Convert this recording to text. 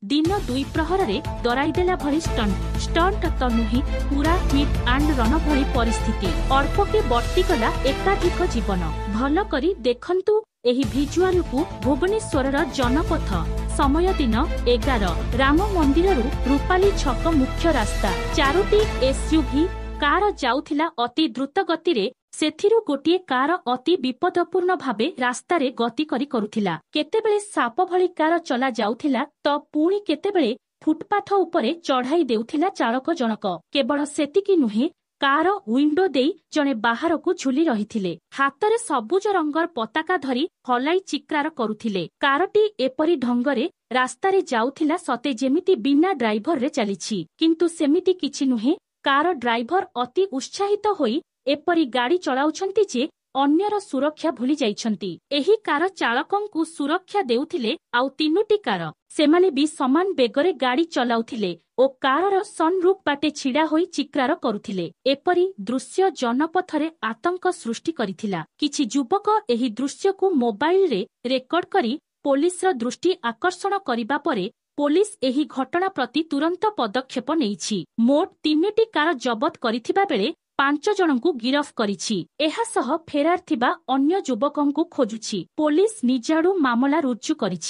दिन दुई प्रहर डराइदेला भली स्टंट तो नुहे पूरा हिट एंड रन भली परिस्थिति अल्पके बर्तीगला एकाधिक जीवन भल करी देखंतु एही भिजुआल को भुवनेश्वर जनपथ समय दिन 11 राम मंदिर रूपाली छक मुख्य रास्ता 4टी एसयूवी कार जाउथिला अति द्रुत गति रे सेथिरु गोटिए कार अति विपदपूर्ण भावे रास्तारे गति करुथिला केतेबेले साप भली कार चला जाउथिला तो पुणी केतेबेले फुटपाथ उपरे चढ़ाई देउथिला चालक जनक केवल सेतिकी नुहे कार विंडो देई जणे बाहर को झुली रहिथिले हातरे सबुज रंगर पताका धरी हलाई चिक्रार करुथिले कारटी एपरी ढंगरे रास्तारे जाउथिला सते जेमिति बिना ड्राइवर रे चलिछि किंतु सेमिति किछि नुहे कार ड्राइवर अति उत्साहित होई एपरी गाड़ी चलाउछंती जे अन्यर सुरक्षा भूली जाइछंती एही कार चालकंकु सुरक्षा देउथिले आउ तीनोटी कार सेमाने भी समान बेगरे गाड़ी चलाउथिले ओ कारर सनरूफ बाटे छिड़ा होई चिक्रार करुथिले एपरी दृश्य जनपथरे आतंक सृष्टि करिथिला किछि युवक एही दृश्यकु मोबाइल रे रेकर्ड करी पुलिसर दृष्टि आकर्षण करिबा परे पुलिस एही घटना प्रति तुरंत पदक्षेप नेइछि मोट 3टी कार जबत करिथिबा बेले 5 जनଙ୍କୁ गिरफ କରିଛି ଏହା ସହ ଫେରାର ଥିବା ଅନ୍ୟ ଯୁବକଙ୍କୁ ଖୋଜୁଛି पुलिस निजाडू मामला रुजु କରିଛି।